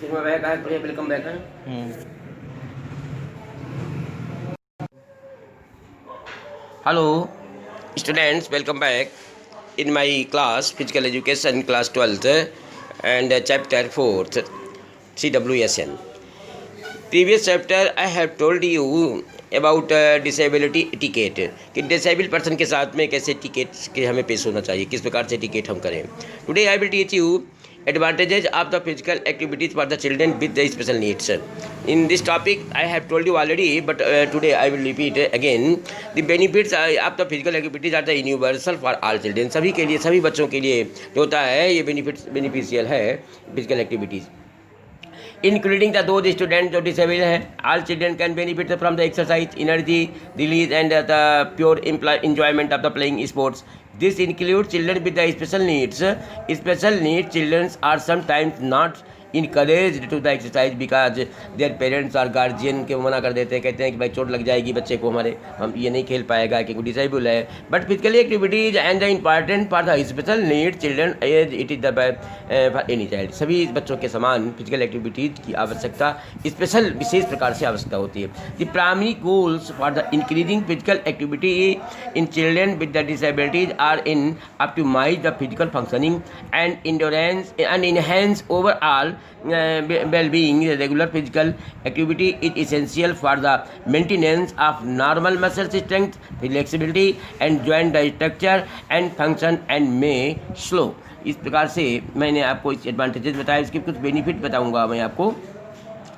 Welcome back है। Hello students, welcome back in my class physical education class 12th and chapter 4th CWSN. Previous chapter I have told you about disability etiquette कि disable person के साथ में कैसे ticket के हमें पेश होना चाहिए, किस प्रकार से टिकेट हम करें. Today I will teach you advantages of the physical activities for the children with the special needs. In this topic I have told you already, but today I will repeat again. The benefits of the physical activities are the universal for all children. सभी के लिए, सभी बच्चों के लिए जो होता है ये बेनिफिशियल है physical activities, including the those students जो disabled हैं. All children can benefit from the exercise, energy release and the pure enjoyment of the playing sports. This includes children with the special needs. Special needs children are sometimes not encouraged to the exercise because their parents और guardian के मना कर देते हैं, कहते हैं कि भाई चोट लग जाएगी बच्चे को, हमारे हम ये नहीं खेल पाएगा क्योंकि डिसेबल है. But physically activities and the important for the special need children as it is the for any child. सभी बच्चों के समान फिजिकल एक्टिविटीज की आवश्यकता स्पेशल विशेष प्रकार से आवश्यकता होती है. The primary goals for the increasing physical activity in children with the disabilities are in optimise the physical functioning and endurance and enhance overall well-being. Regular physical activity is essential for the maintenance of normal muscle strength, flexibility and joint structure and function and may slow. इस प्रकार से मैंने आपको इस advantages बताया, इसके कुछ benefit बताऊंगा मैं आपको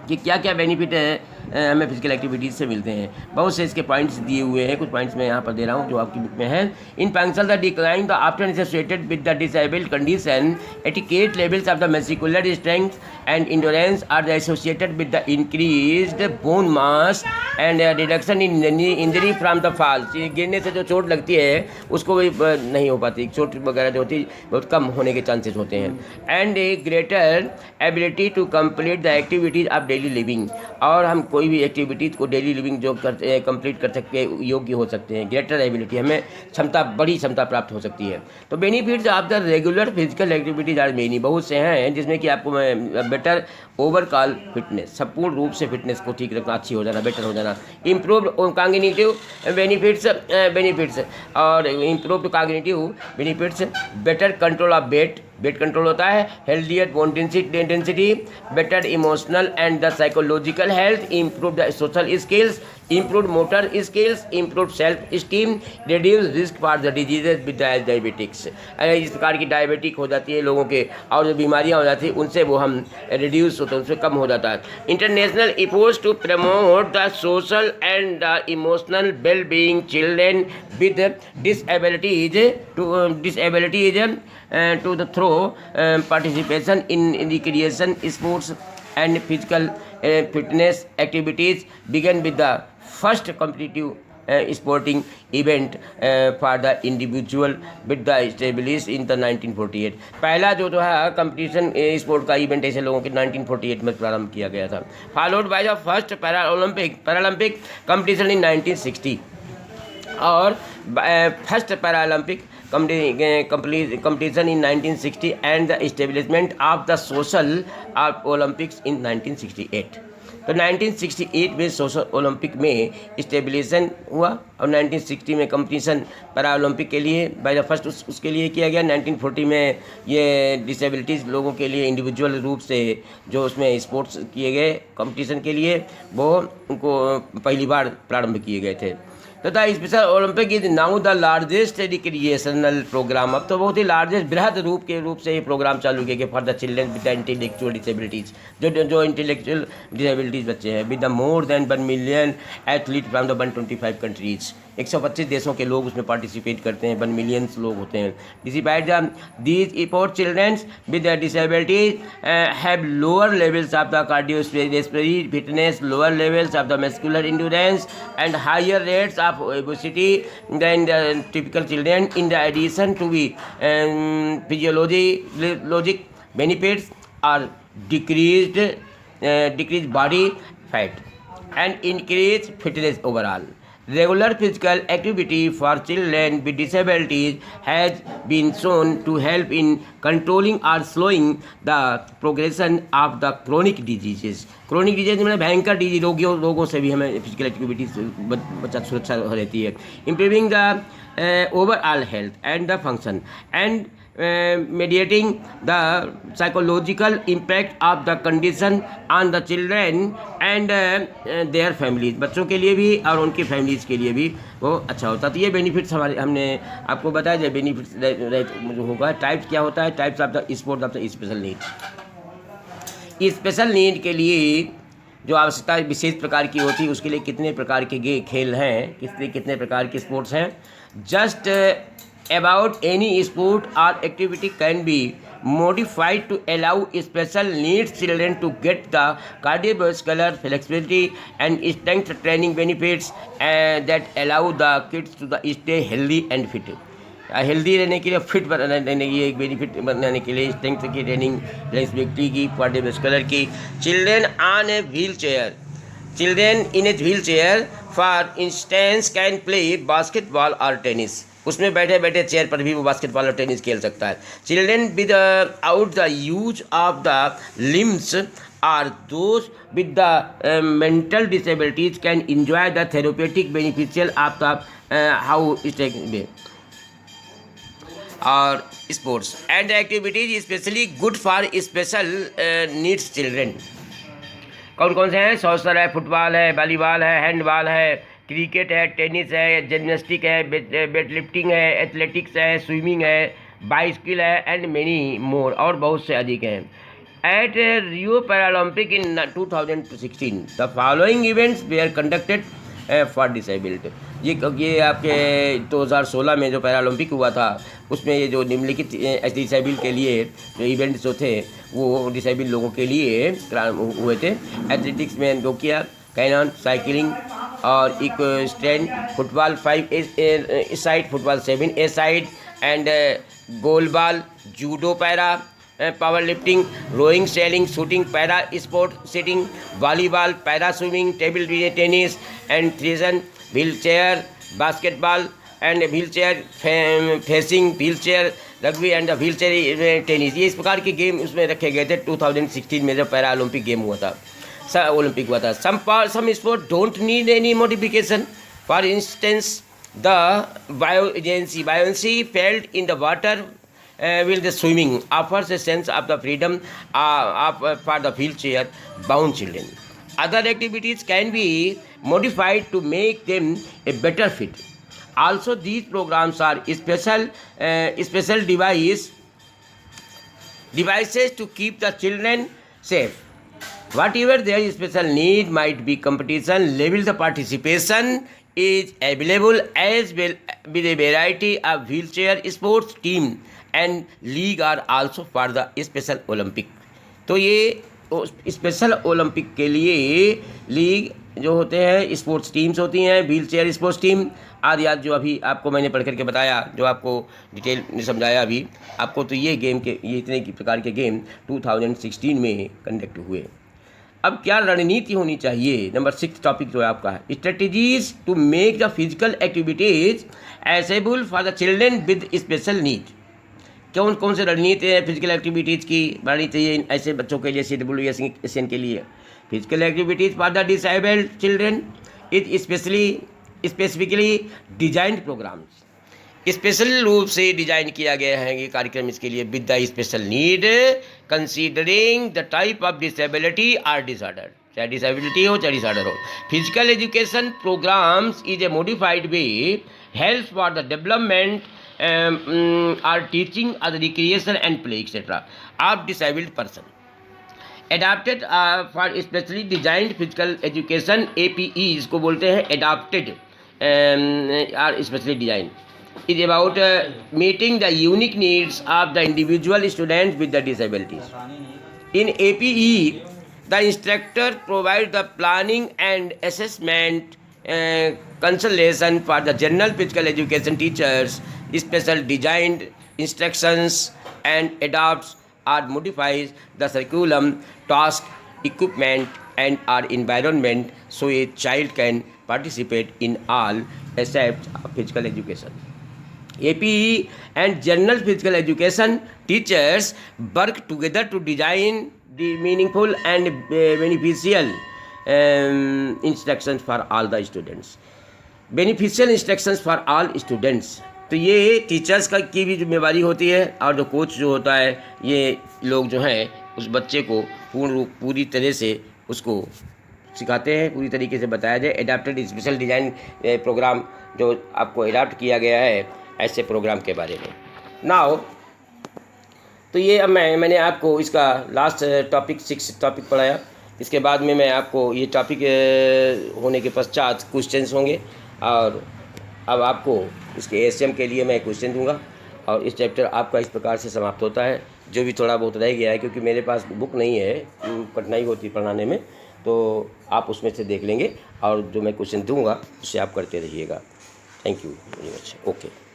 कि क्या क्या बेनिफिट है हमें फिजिकल एक्टिविटीज़ से मिलते हैं. बहुत से इसके पॉइंट्स दिए हुए हैं, कुछ पॉइंट्स मैं यहाँ पर दे रहा हूँ जो आपकी बुक में है. In function the decline the after associated with the disabled condition etiquette levels of the muscular strength and endurance are the associated with the increased bone mass and reduction in injury from the fall. गिरने से जो चोट लगती है उसको भी नहीं हो पाती, चोट वगैरह जो होती है बहुत कम होने के चांसेस होते हैं. And a greater ability to complete the activities of daily living. और हम कोई भी एक्टिविटीज़ को डेली लिविंग जो करते हैं कंप्लीट कर सकते हैं, योग्य हो सकते हैं. ग्रेटर एबिलिटी, हमें क्षमता, बड़ी क्षमता प्राप्त हो सकती है. तो benefits of the regular physical activities are many, बहुत से हैं जिसमें कि आपको बेटर ओवरऑल फिटनेस, संपूर्ण रूप से फिटनेस को ठीक रखना, अच्छी हो जाना, बेटर हो जाना. इम्प्रूव्ड कॉग्निटिव बेनिफिट्स और improved cognitive benefits, better control of weight control होता है, healthier bone density, better emotional and the psychological health, improve the social skills, improve motor skills, improve self esteem, reduce risk for the diseases with diabetics. इस प्रकार की diabetic हो जाती है लोगों के और जो बीमारियां हो जाती हैं उनसे वो हम रिड्यूस होते हैं, उससे कम हो जाता है. International efforts to promote the social and the emotional well being children with disabilities to the through participation in recreation sports and physical fitness activities began with the first competitive sporting event for the individual with the established in the 1948. पहला जो है competition sport का event ऐसे लोगों के 1948 में प्रारंभ किया गया था. Followed by the first Paralympic competition in 1960 और first Paralympic competition in 1960 and the establishment of the social Olympics in 1968. तो 1968 में सोशल ओलंपिक में स्टेबलेशन हुआ और 1960 में कंपटीशन पैरा ओलंपिक के लिए बाय द फर्स्ट उसके लिए किया गया. 1940 में ये डिसेबिलिटीज़ लोगों के लिए इंडिविजुअल रूप से जो उसमें स्पोर्ट्स किए गए कंपटीशन के लिए, वो उनको पहली बार प्रारंभ किए गए थे. तथा Special Olympic is now the largest recreational programme. अब तो बहुत ही लार्जेस्ट बृहद रूप से ये प्रोग्राम चालू किया गया for the children with the intellectual disabilities, जो इंटेलेक्चुअल डिसेबिलिटीज़ बच्चे हैं, with the more than 1 million athlete from the 125 countries. 125 देशों के लोग उसमें पार्टिसिपेट करते हैं, 1 मिलियन लोग होते हैं. Despite these effort children with disabilities have lower levels of the cardiorespiratory fitness, lower levels of the muscular endurance and higher rates of obesity than the typical children. In the addition to the physiologic benefits are decreased body fat and increased fitness overall. Regular physical activity for children with disabilities has been shown to help in controlling or slowing the progression of the chronic diseases. Chronic disease में भयंकर रोगों से भी हमें physical activity बच्चा सुरक्षा रहती है. Improving the overall health and the function and mediating the psychological impact of the condition on the children and their families. बच्चों के लिए भी और उनकी फैमिलीज के लिए भी वो अच्छा होता है. तो ये बेनिफिट्स हमारे हमने आपको बताया. जो बेनिफिट्स होगा, टाइप्स क्या होता है, types of the sport of the special need. Special need के लिए जो आवश्यकता विशेष प्रकार की होती है, उसके लिए कितने प्रकार के खेल हैं, कितने प्रकार के स्पोर्ट्स हैं. Just about any sport or activity can be modified to allow special needs children to get the cardiovascular flexibility and strength training benefits that allow the kids to stay healthy and fit. Healthy रहने के लिए, fit रहने की एक benefit बनाने के लिए strength की ट्रेनिंग, फ्लेक्सिबिलिटी की, कार्डियोवास्कुलर की. Children on a wheel chair, children in a wheel chair for instance can play basketball और टेनिस. उसमें बैठे बैठे चेयर पर भी वो बास्केटबॉल और टेनिस खेल सकता है. Children without the use of the limbs are those with the mental disabilities can enjoy the therapeutic beneficial of the how way और sports and activities specially good for special needs children. कौन कौन से हैं? Soccer है, football है, volleyball है, handball है, cricket है, टेनिस है, जिम्नास्टिक है, वेट लिफ्टिंग है, एथलेटिक्स है, स्विमिंग है, बाइसिकल है एंड मेनी मोर, और बहुत से अधिक हैं. At Rio Paralympic in 2016 the following events were conducted for disabled. ये आपके 2016 में जो पैरालंपिक हुआ था, उसमें ये जो निम्नलिखित डिसेबल के लिए जो इवेंट्स जो थे वो डिसेबल लोगों के लिए हुए थे. एथलेटिक्स में जो किया, कैनन, साइकिलिंग और equestrian, football 5 a side, football 7 a side and goal ball, judo, para, power lifting, rowing, sailing, shooting, para sport, sitting, volleyball, para swimming, table tennis and थ्रेजन, wheelchair, basketball and wheelchair fencing, wheelchair rugby and wheelchair tennis. ये इस प्रकार के game उसमें रखे गए थे 2016 में जब पैरा ओलंपिक गेम हुआ था, ओलंपिक हुआ था. some sport don't need any modification. For instance, the buoyancy felt in the water while the swimming offers a sense of the freedom for the wheelchair bound children. Other activities can be modified to make them a better fit. Also, these programs are special devices to keep the children safe. Whatever their special need might be, competition level the participation is available as well with a variety of wheelchair sports team and league are also for the special Olympic. तो ये special Olympic के लिए league जो होते हैं, sports teams होती हैं, wheel chair sports team आदि आदि, जो अभी आपको मैंने पढ़ करके बताया, जो आपको डिटेल में समझाया अभी आपको. तो ये इतने प्रकार के गेम 2016 में कंडक्ट हुए. अब क्या रणनीति होनी चाहिए? नंबर 6 टॉपिक जो है आपका है strategies to make the physical activities accessible for the children with special need. कौन कौन से रणनीति है फिजिकल एक्टिविटीज़ की बनानी चाहिए ऐसे बच्चों के लिए, CWSN के लिए? Physical activities for the disabled children is specifically designed programmes. Special रूप से डिजाइन किया गया है ये कार्यक्रम इसके लिए, with the special need considering the type of disability और डिसऑर्डर, चाहे डिसेबिलिटी हो चाहे डिसऑर्डर हो. Physical education programmes is a modified way help for the development or teaching or the recreation and play etc. of disabled person. Adapted for specially designed physical education, APEs को बोलते हैं adapted or specially designed. Is about meeting the unique needs of the individual students with the disabilities. In APE, the instructor provides the planning and assessment consultation for the general physical education teachers. Special designed instructions and adapts or modifies the curriculum, task, equipment and our environment so a child can participate in all aspects of physical education. APE and general physical education teachers work together to design the meaningful and beneficial instructions for all the students. Beneficial instructions for all students, तो ये teachers का की भी जिम्मेवारी होती है, और जो कोच जो होता है ये लोग जो हैं उस बच्चे को पूरी तरह से उसको सिखाते हैं, पूरी तरीके से बताया जाए। एडाप्टेड स्पेशल डिज़ाइन प्रोग्राम जो आपको एडाप्ट किया गया है ऐसे प्रोग्राम के बारे में। नाउ तो ये अब मैंने आपको इसका लास्ट टॉपिक 6 टॉपिक पढ़ाया। इसके बाद में मैं आपको ये टॉपिक होने के पश्चात क्वेश्चंस होंगे, और अब आपको इसके एसएम के लिए मैं क्वेश्चन दूंगा, और इस चैप्टर आपका इस प्रकार से समाप्त होता है। जो भी थोड़ा बहुत रह गया है, क्योंकि मेरे पास बुक नहीं है, कठिनाई होती पढ़ाने में, तो आप उसमें से देख लेंगे, और जो मैं क्वेश्चन दूंगा उससे आप करते रहिएगा। Thank you very much. Okay.